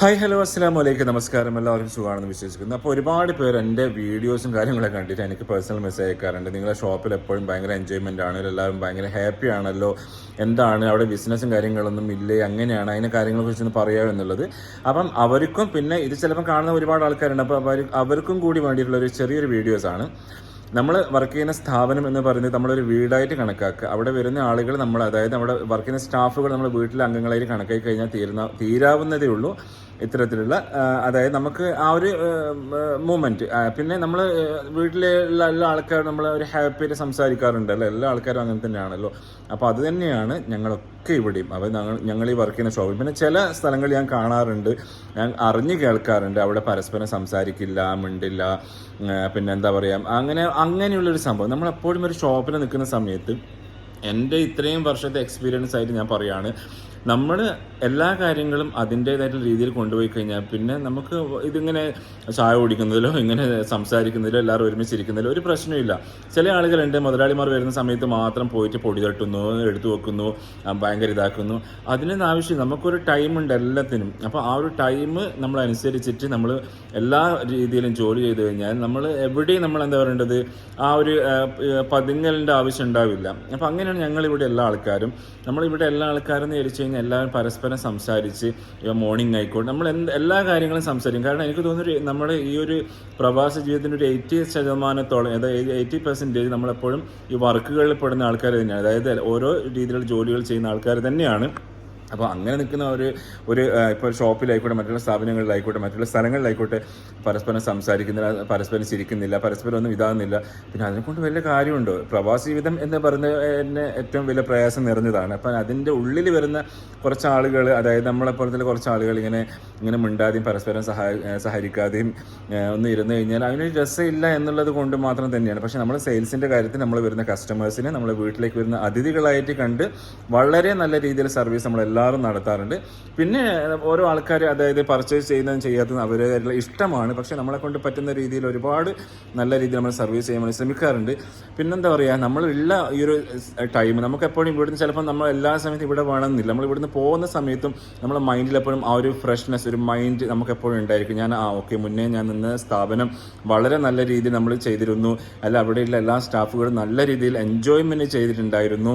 Hi hello അസ്സലാമു അലൈക്കും നമസ്കാരം. എല്ലാവർക്കും സുഖമാണെന്ന് വിശ്വസിക്കുന്നു. അപ്പോൾ ഒരുപാട് പേർ എൻ്റെ വീഡിയോസും കാര്യങ്ങളൊക്കെ കണ്ടിട്ട് എനിക്ക് പേഴ്സണൽ മെസ്സേജ് അയക്കാറുണ്ട്. നിങ്ങളുടെ ഷോപ്പിൽ എപ്പോഴും ഭയങ്കര എൻജോയ്മെൻ്റ് ആണ്, എല്ലാവരും ഭയങ്കര ഹാപ്പി ആണല്ലോ, എന്താണ് അവിടെ ബിസിനസ്സും കാര്യങ്ങളൊന്നും ഇല്ലേ, അങ്ങനെയാണ്, അതിൻ്റെ കാര്യങ്ങളെക്കുറിച്ചൊന്ന് പറയാമോ എന്നുള്ളത്. അപ്പം അവർക്കും പിന്നെ ഇത് ചിലപ്പം കാണുന്ന ഒരുപാട് ആൾക്കാരുണ്ട്, അപ്പോൾ അവർക്കും കൂടി വേണ്ടിയിട്ടുള്ള ഒരു ചെറിയൊരു വീഡിയോസാണ്. നമ്മൾ വർക്ക് ചെയ്യുന്ന സ്ഥാപനം എന്ന് പറയുന്നത് നമ്മളൊരു വീടായിട്ട് കണക്കാക്കുക. അവിടെ വരുന്ന ആളുകൾ അതായത് അവിടെ വർക്ക് ചെയ്യുന്ന സ്റ്റാഫുകൾ നമ്മൾ വീട്ടിലെ അംഗങ്ങളായിട്ട് കണക്കാക്കി കഴിഞ്ഞാൽ തീരാവുന്നതേ ഉള്ളൂ ഇത്തരത്തിലുള്ള, അതായത് നമുക്ക് ആ ഒരു മൂമെൻറ്റ്. പിന്നെ നമ്മൾ വീട്ടിലുള്ള എല്ലാ ആൾക്കാരും നമ്മൾ ഒരു ഹാപ്പിയായിട്ട് സംസാരിക്കാറുണ്ടല്ലോ, എല്ലാ ആൾക്കാരും അങ്ങനെ തന്നെയാണല്ലോ. അപ്പോൾ അത് തന്നെയാണ് ഞങ്ങളൊക്കെ ഇവിടെയും. അപ്പോൾ ഞങ്ങൾ ഈ വർക്ക് ചെയ്യുന്ന ഷോപ്പിൽ പിന്നെ ചില സ്ഥലങ്ങളിൽ ഞാൻ കാണാറുണ്ട്, ഞാൻ അറിഞ്ഞു കേൾക്കാറുണ്ട്, അവിടെ പരസ്പരം സംസാരിക്കില്ല, മിണ്ടില്ല, പിന്നെ എന്താ പറയുക, അങ്ങനെയുള്ളൊരു സംഭവം. നമ്മളെപ്പോഴും ഒരു ഷോപ്പിൽ നിൽക്കുന്ന സമയത്ത് എൻ്റെ ഇത്രയും വർഷത്തെ എക്സ്പീരിയൻസ് ആയിട്ട് ഞാൻ പറയുകയാണ്, നമ്മൾ എല്ലാ കാര്യങ്ങളും അതിൻ്റേതായിട്ടുള്ള രീതിയിൽ കൊണ്ടുപോയി കഴിഞ്ഞാൽ പിന്നെ നമുക്ക് ഇതിങ്ങനെ ചായ കുടിക്കുന്നതിലോ ഇങ്ങനെ സംസാരിക്കുന്നതിലോ എല്ലാവരും ഒരുമിച്ചിരിക്കുന്നതിലോ ഒരു പ്രശ്നമില്ല. ചില ആളുകളുണ്ട്, മുതലാളിമാർ വരുന്ന സമയത്ത് മാത്രം പോയിട്ട് പൊടി തട്ടുന്നു, എടുത്തു വെക്കുന്നു, ഭയങ്കര ഇതാക്കുന്നു. അതിനൊന്നും ആവശ്യം, നമുക്കൊരു ടൈമുണ്ട് എല്ലാത്തിനും. അപ്പോൾ ആ ഒരു ടൈം നമ്മളനുസരിച്ചിട്ട് നമ്മൾ എല്ലാ രീതിയിലും ജോലി ചെയ്ത് കഴിഞ്ഞാൽ നമ്മൾ എവിടെയും നമ്മൾ എന്താ പറയേണ്ടത്, ആ ഒരു പതുങ്ങലിൻ്റെ ആവശ്യം ഉണ്ടാവില്ല. അപ്പോൾ അങ്ങനെയാണ് ഞങ്ങളിവിടെ എല്ലാ ആൾക്കാരും. നമ്മളിവിടെ എല്ലാ ആൾക്കാരും എന്ന് വിചാരിച്ചു കഴിഞ്ഞാൽ എല്ലാവരും പരസ്പരം സംസാരിച്ച്, മോർണിംഗ് ആയിക്കോട്ടെ, നമ്മൾ എല്ലാ കാര്യങ്ങളും സംസാരിക്കും. കാരണം എനിക്ക് തോന്നുന്നു നമ്മുടെ ഈ ഒരു പ്രവാസ ജീവിതത്തിൻ്റെ ഒരു 80% അതായത് 80% നമ്മളെപ്പോഴും ഈ വർക്കുകളിൽ പെടുന്ന ആൾക്കാർ തന്നെയാണ്, അതായത് ഓരോ രീതിയിലുള്ള ജോലികൾ ചെയ്യുന്ന ആൾക്കാർ തന്നെയാണ്. അപ്പോൾ അങ്ങനെ നിൽക്കുന്ന ഒരു ഇപ്പോൾ ഷോപ്പിലായിക്കോട്ടെ, മറ്റുള്ള സ്ഥാപനങ്ങളിലായിക്കോട്ടെ, മറ്റുള്ള സ്ഥലങ്ങളിലായിക്കോട്ടെ, പരസ്പരം സംസാരിക്കുന്നില്ല, പരസ്പരം ചിരിക്കുന്നില്ല, പരസ്പരം ഒന്നും ഇതാകുന്നില്ല. പിന്നെ അതിനെക്കൊണ്ട് വലിയ കാര്യമുണ്ടോ? പ്രവാസ ജീവിതം എന്ന് പറയുന്നത് ഏറ്റവും വലിയ പ്രയാസം നിറഞ്ഞതാണ്. അപ്പം അതിൻ്റെ ഉള്ളിൽ വരുന്ന കുറച്ച് ആളുകൾ, അതായത് നമ്മളെപ്പോലത്തെ കുറച്ച് ആളുകൾ ഇങ്ങനെ മിണ്ടാതെയും പരസ്പരം സഹകരിക്കാതെയും ഒന്ന് ഇരുന്ന് കഴിഞ്ഞാൽ അതിനൊരു രസമില്ല എന്നുള്ളത് കൊണ്ട് മാത്രം തന്നെയാണ്. പക്ഷേ നമ്മൾ സെയിൽസിൻ്റെ കാര്യത്തിൽ നമ്മൾ വരുന്ന കസ്റ്റമേഴ്സിനെ നമ്മൾ വീട്ടിലേക്ക് വരുന്ന അതിഥികളായിട്ട് കണ്ട് വളരെ നല്ല രീതിയിൽ സർവീസ് നമ്മളെല്ലാവരും നടത്താറുണ്ട്. പിന്നെ ഓരോ ആൾക്കാർ, അതായത് പർച്ചേസ് ചെയ്യുന്നതും ചെയ്യാത്തതും അവരുടേതായിട്ടുള്ള ഇഷ്ടമാണ്. പക്ഷെ നമ്മളെ കൊണ്ട് പറ്റുന്ന രീതിയിൽ ഒരുപാട് നല്ല രീതിയിൽ നമ്മൾ സർവീസ് ചെയ്യാൻ വേണ്ടി ശ്രമിക്കാറുണ്ട്. പിന്നെന്താ പറയുക, നമ്മളുള്ള ഈ ഒരു ടൈം നമുക്ക് എപ്പോഴും ഇവിടുന്ന് ചിലപ്പോൾ നമ്മൾ എല്ലാ സമയത്തും ഇവിടെ വേണമെന്നില്ല. നമ്മൾ ഇവിടുന്ന് പോകുന്ന സമയത്തും നമ്മുടെ മൈൻഡിലെപ്പോഴും ആ ഒരു ഫ്രഷ്നെസ്, ഒരു മൈൻഡ് നമുക്ക് എപ്പോഴും ഉണ്ടായിരിക്കും. ഓക്കെ, മുന്നേ ഞാൻ നിന്ന സ്ഥാപനം വളരെ നല്ല രീതിയിൽ നമ്മൾ ചെയ്തിരുന്നു, അല്ല അവിടെയുള്ള എല്ലാ സ്റ്റാഫുകളും നല്ല രീതിയിൽ എൻജോയ്മെൻറ്റ് ചെയ്തിട്ടുണ്ടായിരുന്നു,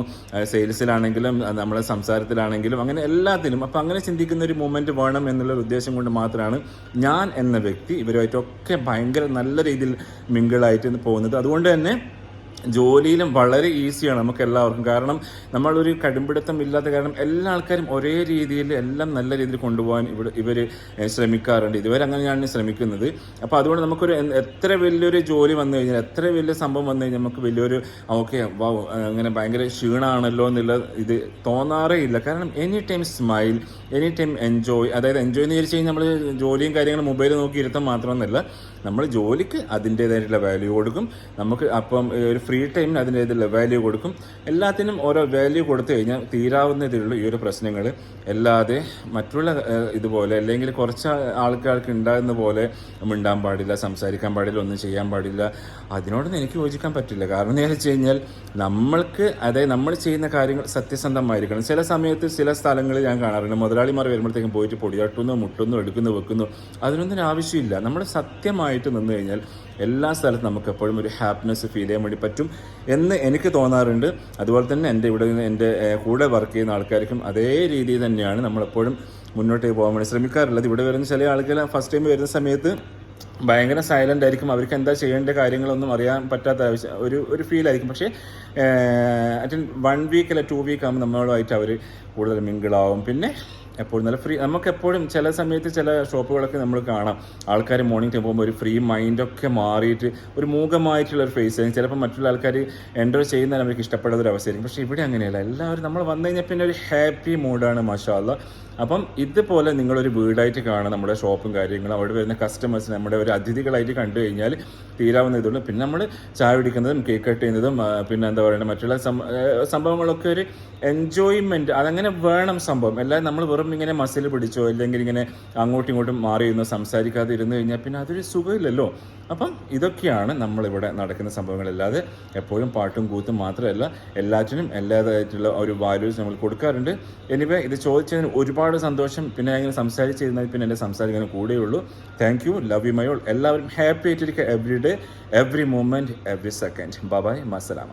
സെയിൽസിലാണെങ്കിലും നമ്മളെ സംസാരത്തിലാണെങ്കിലും അങ്ങനെ എല്ലാത്തിനും. അപ്പം അങ്ങനെ ചിന്തിക്കുന്ന ഒരു മൊമെൻറ്റ് വേണം എന്നുള്ള ഉദ്ദേശം കൊണ്ട് മാത്രമാണ് ഞാൻ എന്ന വ്യക്തി ഇവരുമായിട്ടൊക്കെ ഭയങ്കര നല്ല രീതിയിൽ മിങ്കിളായിട്ട് പോകുന്നത്. അതുകൊണ്ട് തന്നെ ജോലിയിലും വളരെ ഈസിയാണ് നമുക്ക് എല്ലാവർക്കും. കാരണം നമ്മളൊരു കടുംപിടുത്തം ഇല്ലാത്ത കാരണം എല്ലാ ആൾക്കാരും ഒരേ രീതിയിൽ എല്ലാം നല്ല രീതിയിൽ കൊണ്ടുപോകാൻ ഇവർ ശ്രമിക്കാറുണ്ട്. ഇതുവരെ അങ്ങനെയാണ് ശ്രമിക്കുന്നത്. അപ്പോൾ അതുകൊണ്ട് നമുക്കൊരു എത്ര വലിയൊരു ജോലി വന്നു കഴിഞ്ഞാൽ, എത്ര വലിയ സംഭവം വന്നു കഴിഞ്ഞാൽ നമുക്ക് വലിയൊരു ഓക്കെ അങ്ങനെ ഭയങ്കര ക്ഷീണമാണല്ലോ എന്നുള്ള ഇത് തോന്നാറേ ഇല്ല. കാരണം any time smile, any time enjoy. അതായത് എൻജോയ് എന്ന് വിചാരിച്ചു കഴിഞ്ഞാൽ നമ്മൾ ജോലിയും കാര്യങ്ങളും മൊബൈൽ നോക്കി ഇരുത്താൻ മാത്രമൊന്നുമല്ല, നമ്മൾ ജോലിക്ക് അതിൻ്റേതായിട്ടുള്ള വാല്യൂ കൊടുക്കും. നമുക്ക് അപ്പം ഒരു ഫ്രീ ടൈമിന് അതിൻ്റേതായിട്ടുള്ള വാല്യൂ കൊടുക്കും. എല്ലാത്തിനും ഓരോ വാല്യൂ കൊടുത്തു കഴിഞ്ഞാൽ തീരാവുന്നതിലുള്ള ഈ ഒരു പ്രശ്നങ്ങൾ. അല്ലാതെ മറ്റുള്ള ഇതുപോലെ അല്ലെങ്കിൽ കുറച്ച് ആൾക്കാർക്ക് ഉണ്ടാകുന്ന പോലെ മിണ്ടാൻ പാടില്ല, സംസാരിക്കാൻ പാടില്ല, ഒന്നും ചെയ്യാൻ പാടില്ല. അതിനോടൊന്നും എനിക്ക് യോജിക്കാൻ പറ്റില്ല. കാരണം എന്താ വെച്ച് കഴിഞ്ഞാൽ നമ്മൾക്ക്, അതായത് നമ്മൾ ചെയ്യുന്ന കാര്യങ്ങൾ സത്യസന്ധമായിരിക്കണം. ചില സമയത്ത് ചില സ്ഥലങ്ങളിൽ ഞാൻ കാണാറുണ്ട്, മുതലാളിമാർ വരുമ്പോഴത്തേക്കും പോയിട്ട് പൊടിയാട്ടുന്നു, മുട്ടുന്നു, എടുക്കുന്നു, വെക്കുന്നു. അതിനൊന്നും ആവശ്യമില്ല. നമ്മൾ സത്യമായിട്ട് നിന്ന് കഴിഞ്ഞാൽ എല്ലാ സ്ഥലത്തും നമുക്ക് എപ്പോഴും ഒരു ഹാപ്പിനെസ് ഫീൽ ചെയ്യാൻ വേണ്ടി പറ്റും എന്ന് എനിക്ക് തോന്നാറുണ്ട്. അതുപോലെ തന്നെ എൻ്റെ കൂടെ വർക്ക് ചെയ്യുന്ന ആൾക്കാർക്കും അതേ രീതിയിൽ തന്നെയാണ് നമ്മളെപ്പോഴും മുന്നോട്ട് പോകാൻ വേണ്ടി ശ്രമിക്കാറുള്ളത്. ഇവിടെ വരുന്ന ചില ആളുകൾ ഫസ്റ്റ് ടൈം വരുന്ന സമയത്ത് ഭയങ്കര സൈലൻ്റ് ആയിരിക്കും, അവർക്ക് എന്താ ചെയ്യേണ്ട കാര്യങ്ങളൊന്നും അറിയാൻ പറ്റാത്ത ഒരു ഫീലായിരിക്കും. പക്ഷേ 1 വീക്ക് അല്ല 2 വീക്ക് ആകുമ്പോൾ നമ്മളുമായിട്ട് അവർ കൂടുതൽ മിങ്കിളാവും. പിന്നെ എപ്പോഴും നല്ല ഫ്രീ, നമുക്കെപ്പോഴും ചില സമയത്ത് ചില ഷോപ്പുകളൊക്കെ നമ്മൾ കാണാം, ആൾക്കാർ മോർണിംഗ് ടൈം പോകുമ്പോൾ ഒരു ഫ്രീ മൈൻഡൊക്കെ മാറിയിട്ട് ഒരു മൂകമായിട്ടുള്ള ഒരു ഫേസ് ആയിരിക്കും. ചിലപ്പോൾ മറ്റുള്ള ആൾക്കാർ എൻ്റർ ചെയ്യുന്നതിന് അവർക്ക് ഇഷ്ടപ്പെടുന്ന ഒരു അവസ്ഥയായിരിക്കും. പക്ഷേ ഇവിടെ അങ്ങനെയല്ല, എല്ലാവരും നമ്മൾ വന്നു കഴിഞ്ഞാൽ പിന്നെ ഒരു ഹാപ്പി മൂഡാണ്, മാഷാ അല്ലാ. അപ്പം ഇതുപോലെ നിങ്ങളൊരു വീടായിട്ട് കാണാം നമ്മുടെ ഷോപ്പും കാര്യങ്ങളും. അവിടെ വരുന്ന കസ്റ്റമേഴ്സ് നമ്മുടെ ഒരു അതിഥികളായിട്ട് കണ്ടു കഴിഞ്ഞാൽ തീരാവുന്ന ഇതുള്ളൂ. പിന്നെ നമ്മൾ ചായ കുടിക്കുന്നതും കേക്ക് കട്ട് ചെയ്യുന്നതും പിന്നെ എന്താ പറയുക, മറ്റുള്ള സംഭവങ്ങളൊക്കെ ഒരു എൻജോയ്മെൻറ്റ്, അതങ്ങനെ വേണം സംഭവം. അല്ലാതെ നമ്മൾ വെറും ഇങ്ങനെ മസിൽ പിടിച്ചോ അല്ലെങ്കിൽ ഇങ്ങനെ അങ്ങോട്ടും ഇങ്ങോട്ടും മാറി ഇരുന്നോ സംസാരിക്കാതെ ഇരുന്ന് കഴിഞ്ഞാൽ പിന്നെ അതൊരു സുഖമില്ലല്ലോ. അപ്പം ഇതൊക്കെയാണ് നമ്മളിവിടെ നടക്കുന്ന സംഭവങ്ങളല്ലാതെ എപ്പോഴും പാട്ടും കൂത്തും മാത്രമല്ല, എല്ലാറ്റിനും എല്ലാതായിട്ടുള്ള ഒരു വാല്യൂസ് നമ്മൾ കൊടുക്കാറുണ്ട്. എനിവേ, ഇത് ചോദിച്ചതിന് ഒരുപാട് ഒരുപാട് സന്തോഷം. പിന്നെ ഇങ്ങനെ സംസാരിച്ചിരുന്നാൽ പിന്നെ എൻ്റെ സംസാരിക്കാൻ കൂടെയുള്ളൂ. Thank you, love you my all. എല്ലാവരും ഹാപ്പി ആയിട്ടിരിക്കുക every day, every moment, every second. Bye bye, മസ്സലാമ.